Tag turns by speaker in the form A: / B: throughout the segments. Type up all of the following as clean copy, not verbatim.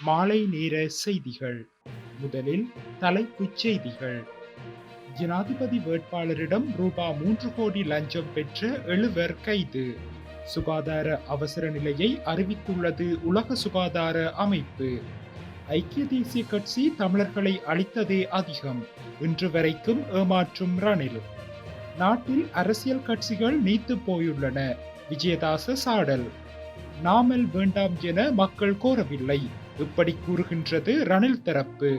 A: மாலை நேர செய்திகள். முதலில் தலைப்புச் செய்திகள். ஜனாதிபதி வேட்பாளரிடம் ரூபா 3 கோடி லஞ்சம் பெற்ற 7 கைது. சுகாதார அவசர நிலையை அறிவித்துள்ளது உலக சுகாதார அமைப்பு. ஐக்கிய தேசிய கட்சி தமிழர்களை அழித்ததே அதிகம், இன்று வரைக்கும் ஏமாற்றும் ரணில். நாட்டில் அரசியல் கட்சிகள் நீத்து போயுள்ளன, விஜயதாச சாடல். நாமல் வேண்டாம் என மக்கள் கோரவில்லை, இப்படி கூறுகின்றது ரணில் தரப்பு.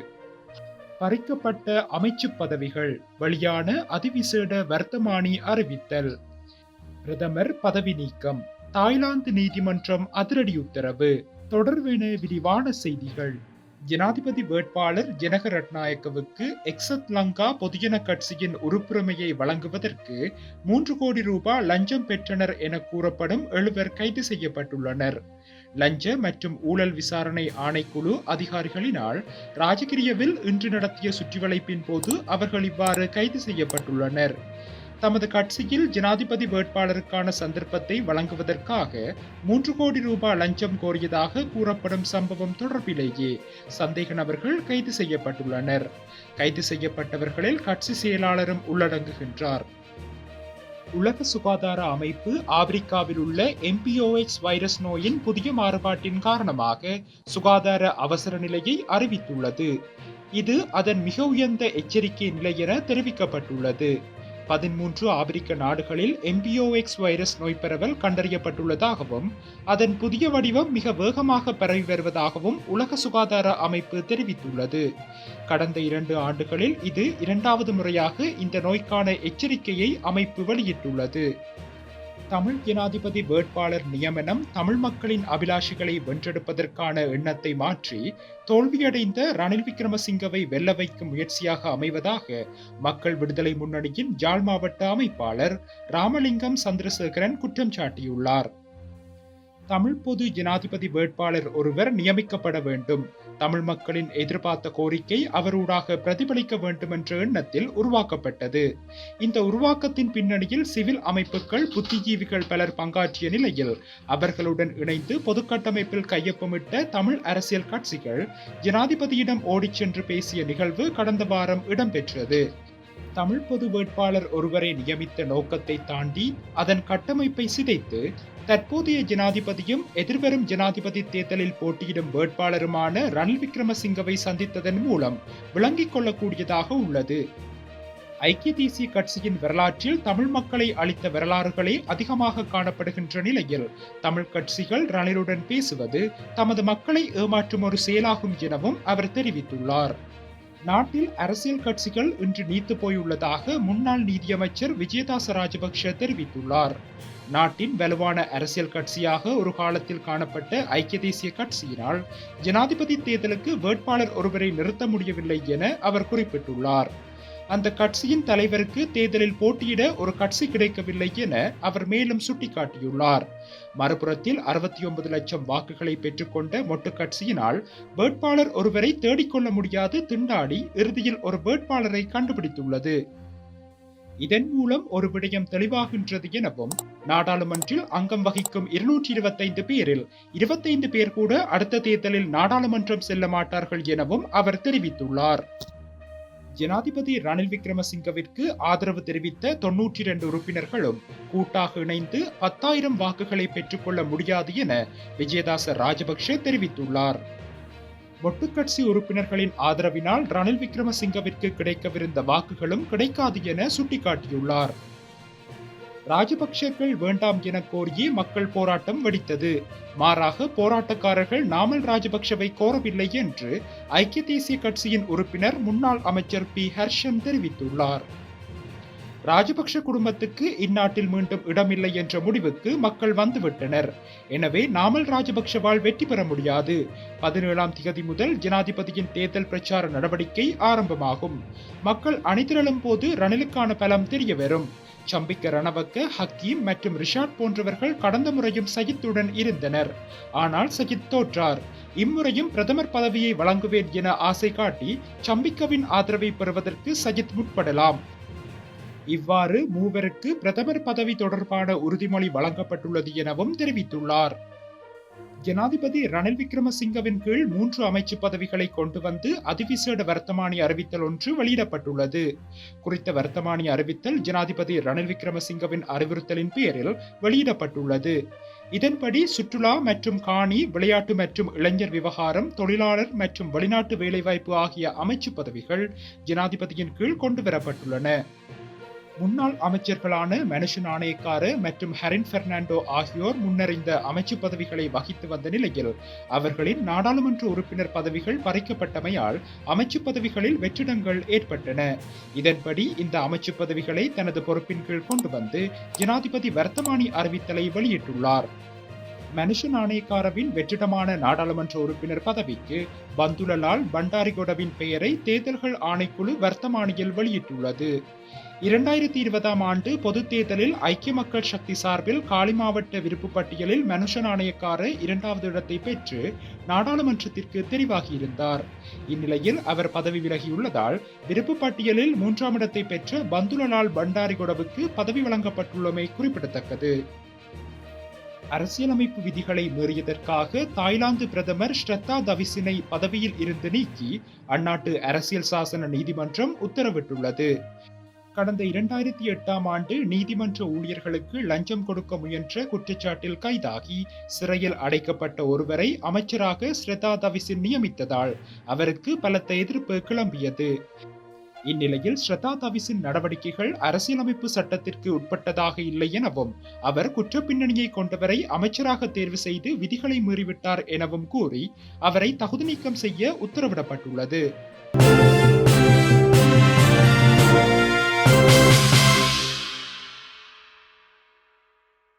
A: பறிக்கப்பட்ட அமைச்சு பதவிகள், வெளியான அதிவிசேட வர்த்தமானி அறிவித்தல். பிரதமர் பதவி நீக்கம், தாய்லாந்து நீதிமன்றம் அதிரடி உத்தரவு. தொடர்வென விரிவான செய்திகள். ஜனாதிபதி வேட்பாளர் ஜனக ரட்நாயக்கவுக்கு எக்ஸத் லங்கா பொதுஜன கட்சியின் உறுப்புரிமையை வழங்குவதற்கு 3 கோடி ரூபாய் லஞ்சம் பெற்றனர் என கூறப்படும் 7 கைது செய்யப்பட்டுள்ளனர். லஞ்ச மற்றும் ஊழல் விசாரணை ஆணைக்குழு அதிகாரிகளினால் ராஜகிரியவில் இன்று நடத்திய சுற்றிவளைப்பின் போது அவர்கள் இவ்வாறு கைது செய்யப்பட்டுள்ளனர். தமது கட்சியில் ஜனாதிபதி வேட்பாளருக்கான சந்தர்ப்பத்தை வழங்குவதற்காக 3 கோடி ரூபாய் லஞ்சம் கோரியதாக கூறப்படும் சம்பவம் தொடர்பிலேயே சந்தேக நபர்கள் கைது செய்யப்பட்டுள்ளனர். கைது செய்யப்பட்டவர்களில் கட்சி செயலாளரும் உள்ளடங்குகின்றார். உலக சுகாதார அமைப்பு ஆப்பிரிக்காவில் உள்ள MPOX வைரஸ் நோயின் புதிய மாறுபாட்டின் காரணமாக சுகாதார அவசர நிலையை அறிவித்துள்ளது. இது அதன் மிக உயர்ந்த எச்சரிக்கை நிலை என தெரிவிக்கப்பட்டுள்ளது. 13 ஆப்பிரிக்க நாடுகளில் MPOX வைரஸ் நோய் பரவல் கண்டறியப்பட்டுள்ளதாகவும் அதன் புதிய வடிவம் மிக வேகமாக பரவி வருவதாகவும் உலக சுகாதார அமைப்பு தெரிவித்துள்ளது. கடந்த 2 ஆண்டுகளில் இது 2வது முறையாக இந்த நோய்க்கான எச்சரிக்கையை அமைப்பு வெளியிட்டுள்ளது. தமிழ் ஜனாதிபதி வேட்பாளர் நியமனம் தமிழ் மக்களின் அபிலாஷைகளை வென்றெடுப்பதற்கான எண்ணத்தை மாற்றி தோல்வியடைந்த ரணில் விக்ரமசிங்கவை வெல்ல வைக்கும் முயற்சியாக அமைவதாக மக்கள் விடுதலை முன்னணியின் யாழ் மாவட்ட அமைப்பாளர் ராமலிங்கம் சந்திரசேகரன் குற்றம் சாட்டியுள்ளார். தமிழ் பொது ஜனாதிபதி வேட்பாளர் ஒருவர் நியமிக்கப்பட வேண்டும், தமிழ் மக்களின் எதிர்பார்த்த கோரிக்கை அவரூடாக பிரதிபலிக்க வேண்டும் என்ற எண்ணத்தில் உருவாக்கப்பட்டது. இந்த உருவாக்கத்தின் பின்னணியில் சிவில் அமைப்புகள், புத்திஜீவிகள் பலர் பங்காற்றிய நிலையில் அவர்களுடன் இணைந்து பொதுக்கட்டமைப்பில் கையொப்பமிட்ட தமிழ் அரசியல் கட்சிகள் ஜனாதிபதியிடம் ஓடிச் சென்று பேசிய நிகழ்வு கடந்த வாரம் இடம்பெற்றது. தமிழ் பொது வேட்பாளர் ஒருவரை நியமித்த நோக்கத்தை தாண்டி அதன் கட்டமைப்பை சிதைத்து தற்போதைய ஜனாதிபதியும் எதிர்வரும் ஜனாதிபதி தேர்தலில் போட்டியிடும் வேட்பாளருமான ரணில் விக்ரமசிங்கவை சந்தித்ததன் மூலம் விளங்கிக் கொள்ளக்கூடியதாக உள்ளது. ஐக்கிய தேசிய கட்சியின் வரலாற்றில் தமிழ் மக்களை அளித்த வரலாறுகளே அதிகமாக காணப்படுகின்ற நிலையில் தமிழ் கட்சிகள் ரணிலுடன் பேசுவது தமது மக்களை ஏமாற்றும் ஒரு செயலாகும் எனவும் அவர் தெரிவித்துள்ளார். நாட்டில் அரசியல் கட்சிகள் இன்று நீத்து போயுள்ளதாக முன்னாள் நீதியமைச்சர் விஜயதாச ராஜபக்ஷ தெரிவித்துள்ளார். நாட்டின் வலுவான அரசியல் கட்சியாக ஒரு காலத்தில் காணப்பட்ட ஐக்கிய தேசிய கட்சியினால் ஜனாதிபதி தேர்தலுக்கு வேட்பாளர் ஒருவரை நிறுத்த முடியவில்லை என அவர் குறிப்பிட்டுள்ளார். அந்த கட்சியின் தலைவருக்கு தேர்தலில் போட்டியிட ஒரு கட்சி கிடைக்கவில்லை என அவர் மேலும் சுட்டிக்காட்டியுள்ளார். மறுபுறத்தில் 69 லட்சம் வாக்குகளை பெற்றுக்கொண்ட மொட்டு கட்சியினால் வேட்பாளர் ஒருவரை தேடிக்கொள்ள முடியாது திண்டாடி இறுதியில் ஒரு வேட்பாளரை கண்டுபிடித்துள்ளது. இதன் மூலம் ஒரு விடயம் தெளிவாகின்றது எனவும் நாடாளுமன்றில் அங்கம் வகிக்கும் 225 பேரில் 25 பேர் கூட அடுத்த தேர்தலில் நாடாளுமன்றம் செல்ல மாட்டார்கள் எனவும் அவர் தெரிவித்துள்ளார். ஜனாதிபதி ரணில் விக்ரமசிங்கவிற்கு ஆதரவு தெரிவித்த 92 உறுப்பினர்களும் கூட்டாக இணைந்து 10,000 வாக்குகளை பெற்றுக்கொள்ள முடியாது என விஜயதாச ராஜபக்ஷ தெரிவித்துள்ளார். மொட்டுக்கட்சி உறுப்பினர்களின் ஆதரவினால் ரணில் விக்ரமசிங்கவிற்கு கிடைக்கவிருந்த வாக்குகளும் கிடைக்காது என சுட்டிக்காட்டியுள்ளார். ராஜபக்சேக்கள் வேண்டாம் என கோரியே மக்கள் போராட்டம் வெடித்தது. மாறாக போராட்டக்காரர்கள் நாமல் ராஜபக்சவை கோரவில்லை என்று ஐக்கிய தேசிய கட்சியின் உறுப்பினர் முன்னாள் அமைச்சர் பி ஹர்ஷன் தெரிவித்துள்ளார். ராஜபக்ஷ குடும்பத்துக்கு இந்நாட்டில் மீண்டும் இடமில்லை என்ற முடிவுக்கு மக்கள் வந்துவிட்டனர். எனவே நாமல் ராஜபக்ஷவால் வெற்றி பெற முடியாது. 17ஆம் திகதி முதல் ஜனாதிபதியின் தேர்தல் பிரச்சார நடவடிக்கை ஆரம்பமாகும். மக்கள் அணிதிரளும் போது ரணிலுக்கான பலம் தெரிய வரும். சம்பிக்க ரணவக்க, ஹக்கீம் மற்றும் ரிஷாட் போன்றவர்கள் கடந்த முறையும் சஜித்துடன் இருந்தனர். ஆனால் சஜித் தோற்றார். இம்முறையும் பிரதமர் பதவியை வழங்குவேன் என ஆசை காட்டி சம்பிக்கவின் ஆதரவை பெறுவதற்கு சஜித் முற்படலாம். இவ்வாறு மூவருக்கு பிரதமர் பதவி தொடர்பான உறுதிமொழி வழங்கப்பட்டுள்ளது எனவும் தெரிவித்துள்ளார். ஜனாதிபதி ரணில் விக்ரமசிங்கவின் கீழ் 3 அமைச்சு பதவிகளை கொண்டு வந்து அதிவிசேட வர்த்தமானி அறிவித்தல் ஒன்று வெளியிடப்பட்டுள்ளது. குறித்த வர்த்தமானி அறிவித்தல் ஜனாதிபதி ரணில் விக்ரமசிங்கவின் அறிவுறுத்தலின் பேரில் வெளியிடப்பட்டுள்ளது. இதன்படி சுற்றுலா மற்றும் காணி, விளையாட்டு மற்றும் இளைஞர் விவகாரம், தொழிலாளர் மற்றும் வெளிநாட்டு வேலைவாய்ப்பு ஆகிய அமைச்சு பதவிகள் ஜனாதிபதியின் கீழ் கொண்டுவரப்பட்டுள்ளன. முன்னாள் அமைச்சர்களான மனுஷ நாணயக்கார மற்றும் ஹரின் பெர்னாண்டோ ஆகியோர் முன்னர் இந்த அமைச்சு பதவிகளை வகித்து வந்த நிலையில் அவர்களின் நாடாளுமன்ற உறுப்பினர் பதவிகள் பறிக்கப்பட்டமையால் அமைச்சு பதவிகளில் வெற்றிடங்கள் ஏற்பட்டன. இதன்படி இந்த அமைச்சு பதவிகளை தனது பொறுப்பின் கீழ் கொண்டு வந்து ஜனாதிபதி வர்த்தமானி அறிவித்தலை வெளியிட்டுள்ளார். மனுஷ நாணயக்காரவின் வெற்றிடமான நாடாளுமன்ற உறுப்பினர் பதவிக்கு பந்துலலால் பண்டாரிகொடவின் பெயரை தேர்தல்கள் ஆணைக்குழு வர்த்தமானியில் வெளியிட்டுள்ளது. 2020 ஆண்டு பொதுத் தேர்தலில் ஐக்கிய மக்கள் சக்தி சார்பில் காலி மாவட்ட விருப்பு பட்டியலில் மனுஷ நாணயக்கார 2வது இடத்தை பெற்று நாடாளுமன்றத்திற்கு தெரிவாகியிருந்தார். இந்நிலையில் அவர் பதவி விலகியுள்ளதால் விருப்பு பட்டியலில் 3ஆம் இடத்தை பெற்ற பந்துலலால் பண்டாரிகொடவுக்கு பதவி வழங்கப்பட்டுள்ளமை குறிப்பிடத்தக்கது. அரசியலமைப்பு விதிகளை மீறியதற்காக தாய்லாந்து பிரதமர் ஸ்ரத்தா தவிசினை பதவியில் இருந்து நீக்கி அந்நாட்டு அரசியல் சாசன நீதிமன்றம் உத்தரவிட்டுள்ளது. கடந்த 2008 ஆண்டு நீதிமன்ற ஊழியர்களுக்கு லஞ்சம் கொடுக்க முயன்ற குற்றச்சாட்டில் கைதாகி சிறையில் அடைக்கப்பட்ட ஒருவரை அமைச்சராக ஸ்ரத்தா தவிசின் நியமித்ததால் அவருக்கு பலத்த எதிர்ப்பு கிளம்பியது. இந்நிலையில் ஸ்ரத்தா தவிசின் நடவடிக்கைகள் அரசியலமைப்பு சட்டத்திற்கு உட்பட்டதாக இல்லை எனவும் அவர் குற்றப்பின்னணியை கொண்டவரை அமைச்சராக தேர்வு செய்து விதிகளை மீறிவிட்டார் எனவும் கூறி அவரை தகுதி நீக்கம் செய்ய உத்தரவிடப்பட்டுள்ளது.